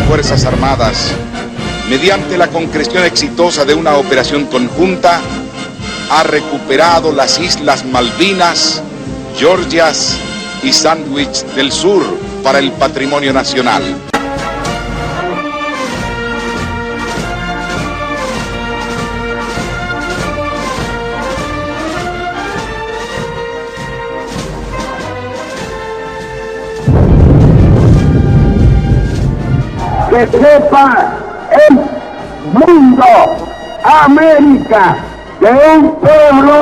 Fuerzas Armadas, mediante la concreción exitosa de una operación conjunta, ha recuperado las Islas Malvinas, Georgias y Sandwich del Sur para el patrimonio nacional. Que sepa el mundo, América, que un pueblo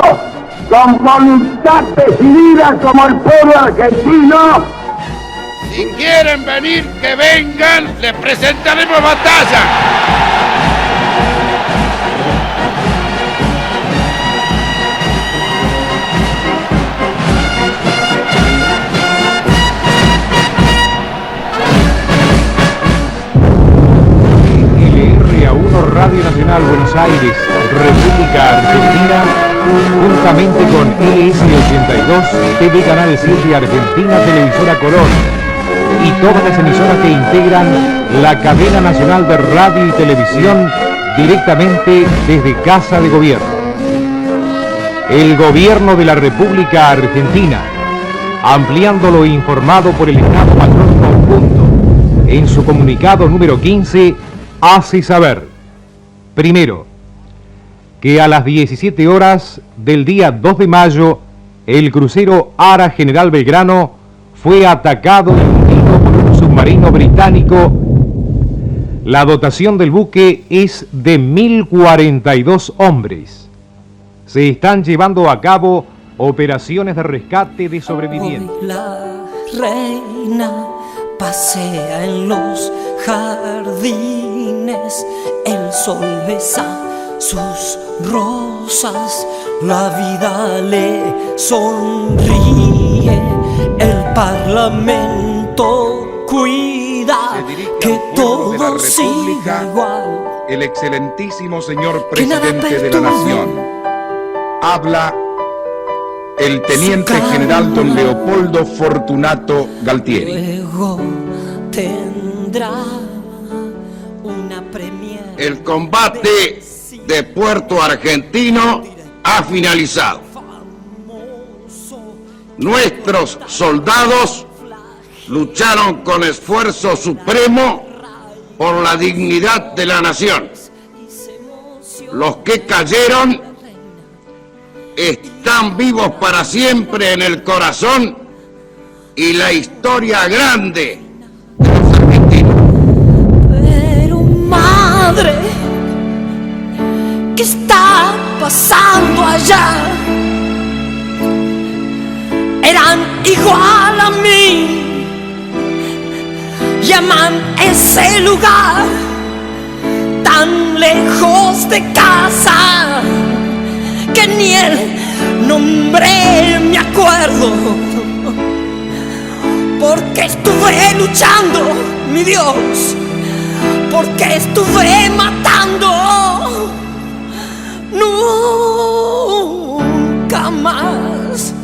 con voluntad decidida como el pueblo argentino. Si quieren venir, que vengan, les presentaremos batalla. Radio Nacional Buenos Aires, República Argentina, juntamente con ES82, TV Canal 7 Argentina, Televisora Color y todas las emisoras que integran la cadena nacional de radio y televisión directamente desde Casa de Gobierno. El Gobierno de la República Argentina, ampliando lo informado por el Estado Mayor Conjunto, en su comunicado número 15, hace saber: primero, que a las 17 horas del día 2 de mayo, el crucero Ara General Belgrano fue atacado y hundido por un submarino británico. La dotación del buque es de 1.042 hombres. Se están llevando a cabo operaciones de rescate de sobrevivientes. Hoy la reina pasea en los jardines, el sol besa sus rosas, la vida le sonríe, el parlamento cuida que todo siga igual. El excelentísimo señor presidente de la nación. Habla el teniente general don Leopoldo Fortunato Galtieri. Luego tendrá una premier. El combate de Puerto Argentino ha finalizado. Nuestros soldados lucharon con esfuerzo supremo por la dignidad de la nación. Los que cayeron están vivos para siempre en el corazón y la historia grande de los argentinos. Pero madre, ¿qué está pasando allá? Eran igual a mí, llaman ese lugar tan lejos de casa que ni el nombre me acuerdo, porque estuve luchando, mi Dios, porque estuve matando. Nunca más,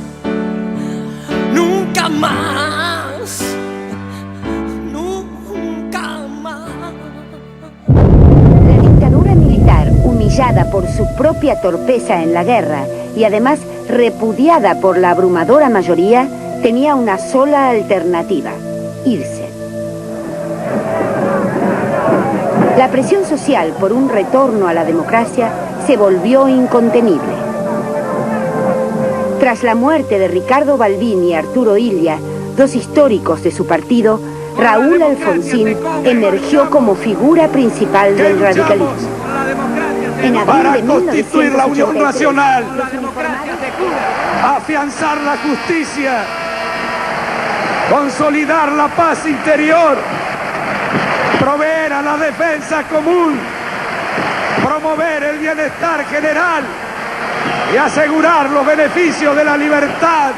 nunca más, nunca más. La dictadura militar humillada por su propia torpeza en la guerra y además repudiada por la abrumadora mayoría, tenía una sola alternativa: irse. La presión social por un retorno a la democracia se volvió incontenible. Tras la muerte de Ricardo Balbín y Arturo Illia, dos históricos de su partido, Raúl Alfonsín emergió como figura principal del radicalismo. En abril para de constituir la Unión 1983, Nacional, los uniformados de Cuba, afianzar la justicia, consolidar la paz interior, proveer a la defensa común, promover el bienestar general y asegurar los beneficios de la libertad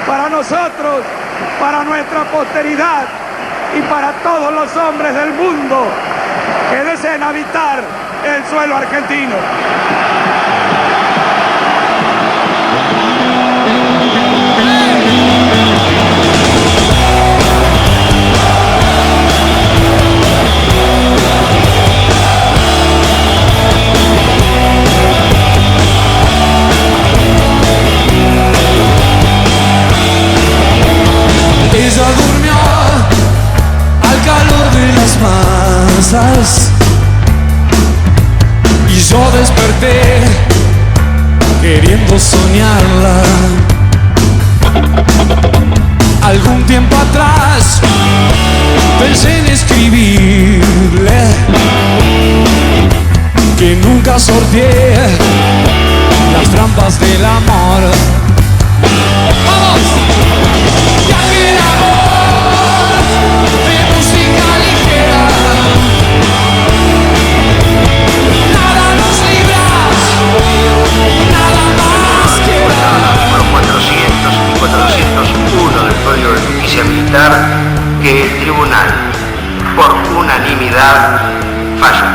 para nosotros, para nuestra posteridad y para todos los hombres del mundo que deseen habitar el suelo argentino. Ella durmió al calor de las masas y yo desperté queriendo soñarla. Algún tiempo atrás pensé en escribirle que nunca sorteé las trampas del amor. ¡Vamos! Y aquel amor de música ligera, nada nos libra, nada más queda. Número 400 y 401 del Código de Justicia Militar, que el tribunal, por unanimidad, falló,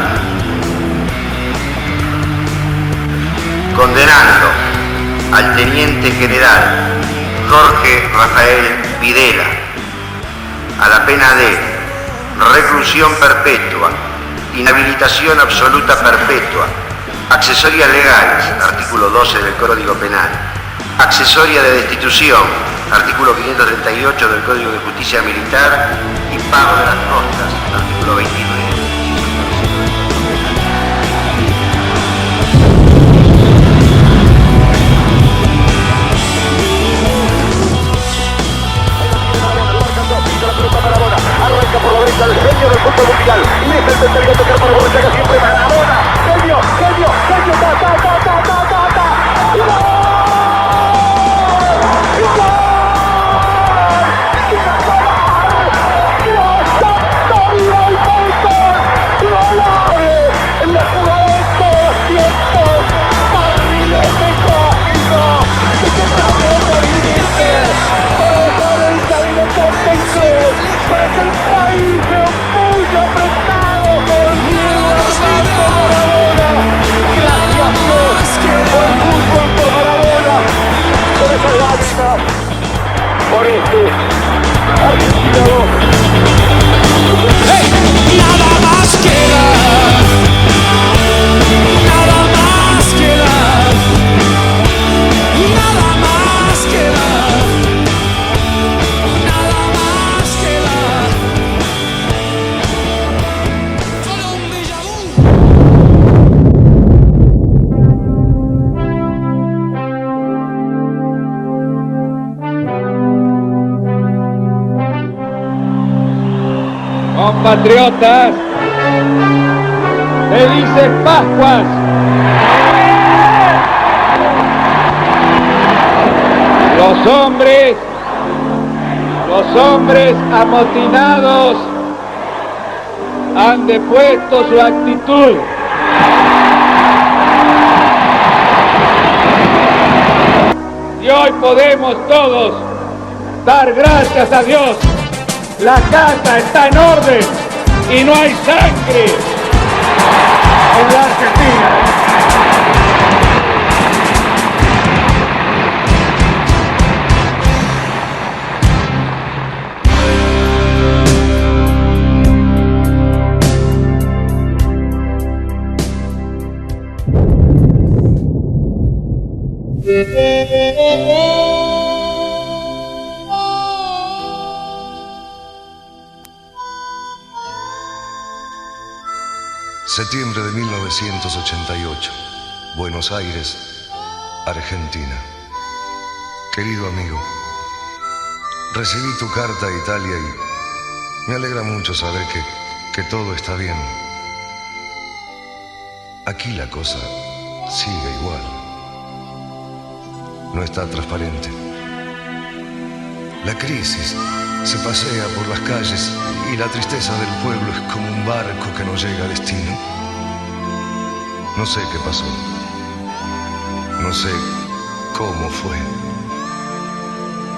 condenando al teniente general Jorge Rafael Videla a la pena de reclusión perpetua, inhabilitación absoluta perpetua, accesorias legales, artículo 12 del Código Penal, accesoria de destitución, artículo 538 del Código de Justicia Militar, y pago de las costas, artículo 29. Arranca por la derecha el genio del fútbol mundial. Y es el tercero a tocar para Borruchaga siempre Maradona. Genio, genio, genio, ta, ta, ta, ta, ta, ta, ta. ¡Y gol! ¡Y gol! ¡Y gol! ¡Y gol! ¡Santorio y Bolton! ¡Golares! En la jugada de todos los tiempos. Barrilete cósmico. ¡Que se trató de dividirse! ¡Para el camino potencial! ¡Para que el país sea muy apretado! ¡Por Dios, Maradona! ¡Gracias Dios! ¡Por el fútbol, por Maradona! ¡Por esas lágrimas! ¡Por este Argentina 2! ¡Hey! Nada más queda, nada más queda, nada más queda, nada más queda, solo un déjà vu. Compatriotas, felices Pascuas. Los hombres amotinados han depuesto su actitud. Y hoy podemos todos dar gracias a Dios. La casa está en orden y no hay sangre en la Argentina. Septiembre de 1988, Buenos Aires, Argentina. Querido amigo, recibí tu carta a Italia y me alegra mucho saber que todo está bien. Aquí la cosa sigue igual. No está transparente. La crisis se pasea por las calles y la tristeza del pueblo es como un barco que no llega a destino. No sé qué pasó. No sé cómo fue.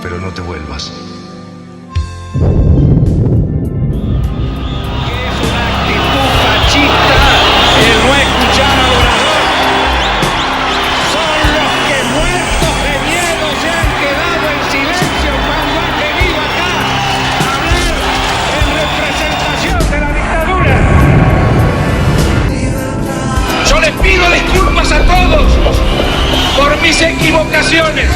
Pero no te vuelvas. Pido disculpas a todos por mis equivocaciones,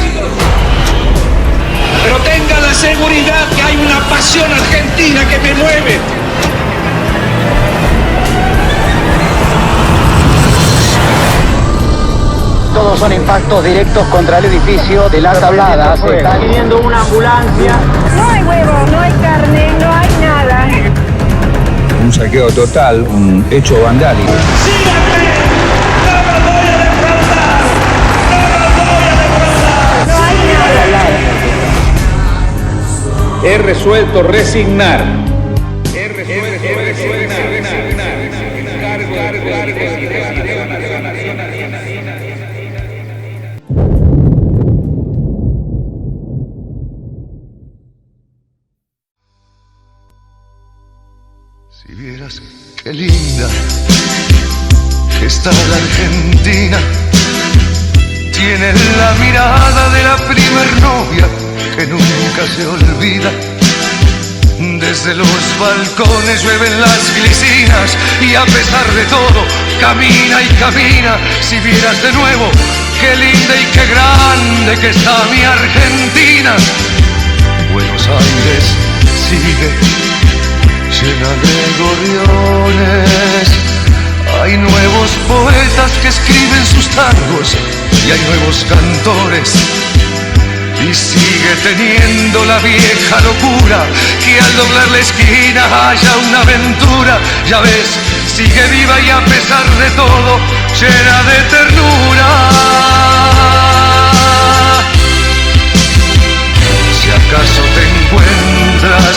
pero tengan la seguridad que hay una pasión argentina que me mueve. Todos son impactos directos contra el edificio de la Tablada. Se está pidiendo una ambulancia. No hay huevo, no hay carne, no hay nada. Un saqueo total, un hecho vandálico. He resuelto resignar. Si vieras qué linda está la Argentina, tiene la mirada de la primer novia que nunca se olvida. Desde los balcones llueven las glicinas y a pesar de todo camina y camina. Si vieras de nuevo qué linda y qué grande que está mi Argentina. Buenos Aires sigue llena de gorriones. Hay nuevos poetas que escriben sus tangos y hay nuevos cantores. Y sigue teniendo la vieja locura que al doblar la esquina haya una aventura. Ya ves, sigue viva y a pesar de todo llena de ternura. Si acaso te encuentras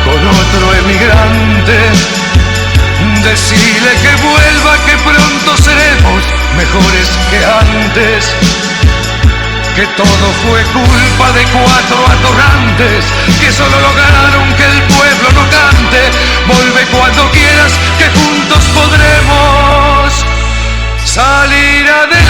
con otro emigrante, decile que vuelva, que pronto seremos mejores que antes. Que todo fue culpa de 4 atorrantes que solo lograron que el pueblo no cante. Volve cuando quieras, que juntos podremos salir adelante.